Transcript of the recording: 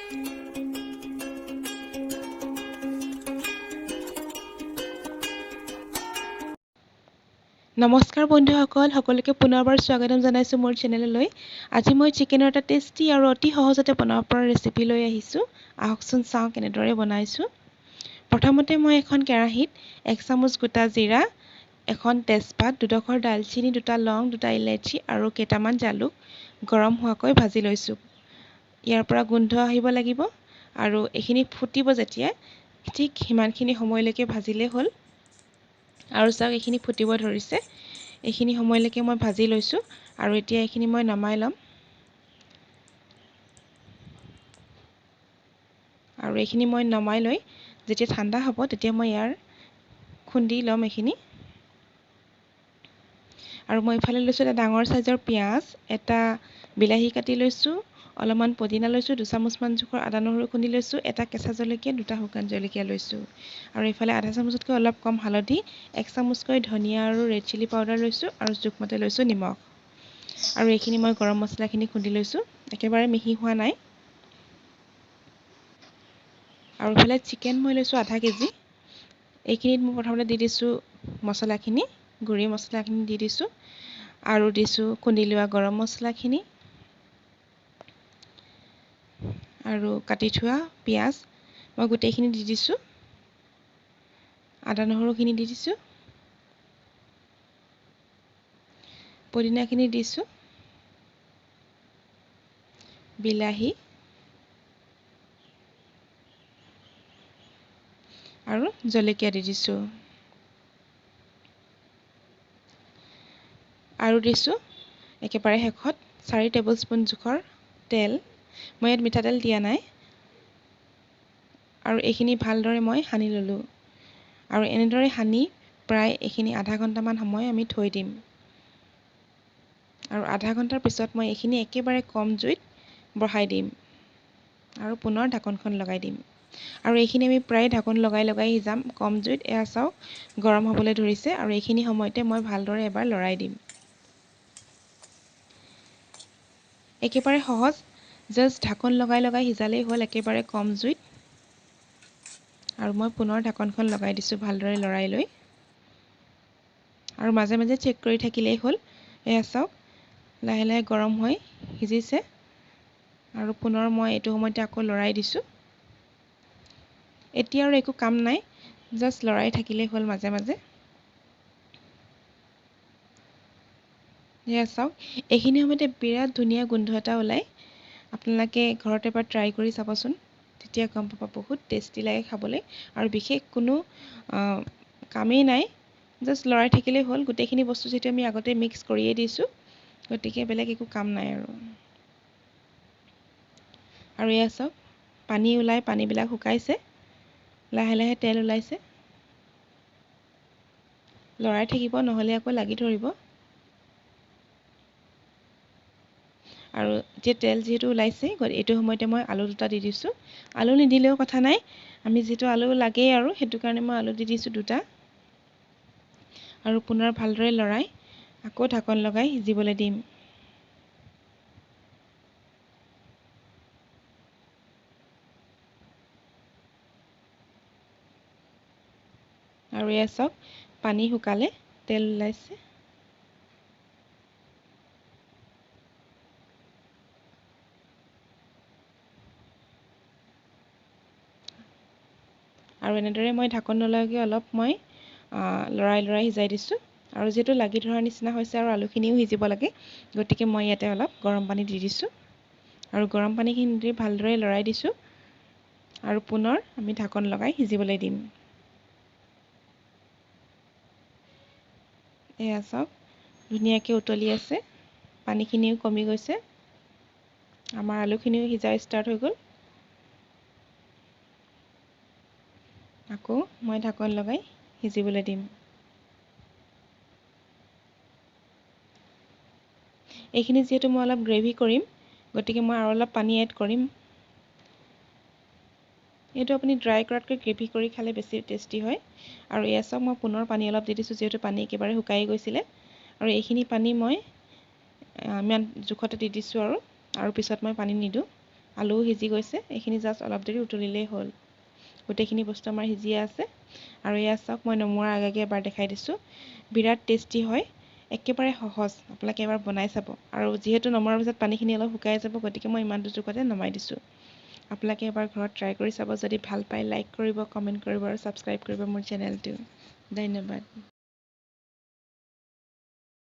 নমস্কাৰ বন্ধুসকল, সকলোকে পুনৰবাৰ স্বাগতম জনাইছোঁ মোৰ চেনেললৈ। আজি মই চিকেনৰ এটা টেষ্টি আৰু অতি সহজতে বনাব পৰা ৰেচিপি লৈ আহিছোঁ। আহকচোন চাওঁ কেনেদৰে বনাইছোঁ। প্ৰথমতে মই এখন কেৰাহীত 1 চামুচ গোটা জিৰা, এখন তেজপাত, 2ডোখৰ দালচিনি, 2টা লং, 2টা ইলাচি আৰু কেইটামান জালুক গৰম হোৱাকৈ ভাজি লৈছোঁ। ইয়াৰ পৰা গোন্ধ আহিব লাগিব আৰু এইখিনি ফুটিব যেতিয়া ঠিক সিমানখিনি সময়লৈকে ভাজিলেই হ'ল। আৰু চাওক এইখিনি ফুটিব ধৰিছে। এইখিনি সময়লৈকে মই ভাজি লৈছোঁ আৰু এতিয়া এইখিনি মই নমাই ল'ম। আৰু এইখিনি মই নমাই লৈ যেতিয়া ঠাণ্ডা হ'ব তেতিয়া মই ইয়াৰ খুন্দি ল'ম এইখিনি। আৰু মই ইফালে লৈছোঁ এটা ডাঙৰ চাইজৰ পিঁয়াজ, এটা বিলাহী কাটি লৈছোঁ, অলপমান পদিনা লৈছোঁ, 2 চামুচমান জোখৰ আদা নহৰু খুন্দি লৈছোঁ, এটা কেঁচা জলকীয়া, 2টা শুকান জলকীয়া লৈছোঁ। আৰু এইফালে আধা চামুচতকৈ অলপ কম হালধি, 1 চামুচকৈ ধনিয়া আৰু ৰেড চিলি পাউডাৰ লৈছোঁ আৰু জোখমতে লৈছোঁ নিমখ। আৰু এইখিনি মই গৰম মছলাখিনি খুন্দি লৈছোঁ, একেবাৰে মিহি হোৱা নাই। আৰু ইফালে চিকেন মই লৈছোঁ আধা কেজি। এইখিনিত মই প্ৰথমতে দি দিছোঁ মছলাখিনি, গুড়ি মছলাখিনি দি দিছোঁ আৰু দিছোঁ খুন্দি লোৱা গৰম মছলাখিনি আৰু কাটি থোৱা পিঁয়াজ মই গোটেইখিনি দি দিছোঁ। আদা নহৰুখিনি দি দিছোঁ, পদিনাখিনি দিছোঁ, বিলাহী আৰু জলকীয়া দি দিছোঁ আৰু দিছোঁ একেবাৰে শেষত 4 টেবুলস্পুন জোখৰ তেল। মই ইয়াত মিঠাতেল দিয়া নাই। আৰু এইখিনি ভালদৰে মই সানি ল'লোঁ আৰু এনেদৰে সানি প্ৰায় এইখিনি আধা ঘণ্টামান সময় আমি থৈ দিম। আৰু আধা ঘণ্টাৰ পিছত মই এইখিনি একেবাৰে কম জুইত বঢ়াই দিম আৰু পুনৰ ঢাকনখন লগাই দিম। আৰু এইখিনি আমি প্ৰায় ঢাকন লগাই লগাই সিজাম কম জুইত। এয়া চাওক গৰম হ'বলৈ ধৰিছে আৰু এইখিনি সময়তে মই ভালদৰে এবাৰ লৰাই দিম। একেবাৰে সহজ, জাষ্ট ঢাকন লগাই লগাই সিজালেই হ'ল একেবাৰে কম জুইত। আৰু মই পুনৰ ঢাকনখন লগাই দিছোঁ ভালদৰে লৰাই লৈ। আৰু মাজে মাজে চেক কৰি থাকিলেই হ'ল। এয়া চাওক লাহে লাহে গৰম হৈ সিজিছে আৰু পুনৰ মই এইটো সময়তে আকৌ লৰাই দিছোঁ। এতিয়া আৰু একো কাম নাই, জাষ্ট লৰাই থাকিলেই হ'ল মাজে মাজে। এয়া চাওক এইখিনি সময়তে বিৰাট ধুনীয়া গোন্ধ এটা ওলায়। আপোনালোকে ঘৰত এবাৰ ট্ৰাই কৰি চাবচোন, তেতিয়া গম পাব বহুত টেষ্টি লাগে খাবলৈ। আৰু বিশেষ কোনো কামেই নাই, জাষ্ট লৰাই থাকিলেই হ'ল। গোটেইখিনি বস্তু যিটো আমি আগতে মিক্স কৰিয়ে দিছোঁ, গতিকে বেলেগ একো কাম নাই আৰু। আৰু এয়া চাওক পানী ওলাই, পানীবিলাক শুকাইছে, লাহে লাহে তেল ওলাইছে। লৰাই থাকিব নহ'লে আকৌ লাগি ধৰিব। আৰু এতিয়া তেল যিহেতু ওলাইছে, এইটো সময়তে মই আলু 2টা দি দিছোঁ। আলু নিদিলেও কথা নাই, আমি যিটো আলু লাগেই আৰু সেইটো কাৰণে মই আলু দি দিছোঁ 2টা। আৰু পুনৰ ভালদৰে লৰাই আকৌ ঢাকন লগাই সিজিবলৈ দিম। আৰু এয়া চাওক পানী শুকালে তেল ওলাইছে। আৰু এনেদৰে মই ঢাকন নলগাকৈ অলপ মই লৰাই লৰাই সিজাই দিছোঁ। আৰু যিহেতু লাগি ধৰাৰ নিচিনা হৈছে আৰু আলুখিনিও সিজিব লাগে, গতিকে মই ইয়াতে অলপ গৰম পানী দি দিছোঁ। আৰু গৰম পানীখিনি দি ভালদৰে লৰাই দিছোঁ আৰু পুনৰ আমি ঢাকন লগাই সিজিবলৈ দিম। এয়া চাওক ধুনীয়াকৈ উতলি আছে, পানীখিনিও কমি গৈছে, আমাৰ আলুখিনিও সিজা ষ্টাৰ্ট হৈ গ'ল। আকৌ মই ঢাকন লগাই সিজিবলৈ দিম। এইখিনি যিহেতু মই অলপ গ্ৰেভি কৰিম, গতিকে মই আৰু অলপ পানী এড কৰিম। এইটো আপুনি ড্ৰাই কৰাতকৈ গ্ৰেভি কৰি খালে বেছি টেষ্টি হয়। আৰু এয়া চাওক মই পুনৰ পানী অলপ দি দিছোঁ, যিহেতু পানী একেবাৰে শুকাই গৈছিলে। আৰু এইখিনি পানী মই ইমান জোখতে দি দিছোঁ আৰু পিছত মই পানী নিদিওঁ। আলুও সিজি গৈছে এইখিনি জাষ্ট অলপ দেৰি উতলিলেই হ'ল গোটেইখিনি বস্তু আমাৰ সিজিয়ে আছে আৰু এয়া চাওক মই নমোৱাৰ আগে এবাৰ দেখাই দিছোঁ বিৰাট টেষ্টি হয় একেবাৰে সহজ আপোনালোকে এবাৰ বনাই চাব আৰু যিহেতু নমোৱাৰ পিছত পানীখিনি অলপ শুকাই যাব গতিকে মই ইমানটো জোখতে নমাই দিছোঁ আপোনালোকে এবাৰ ঘৰত ট্ৰাই কৰি চাব যদি ভাল পায় লাইক কৰিব কমেণ্ট কৰিব আৰু ছাবস্ক্ৰাইব কৰিব মোৰ চেনেলটো ধন্যবাদ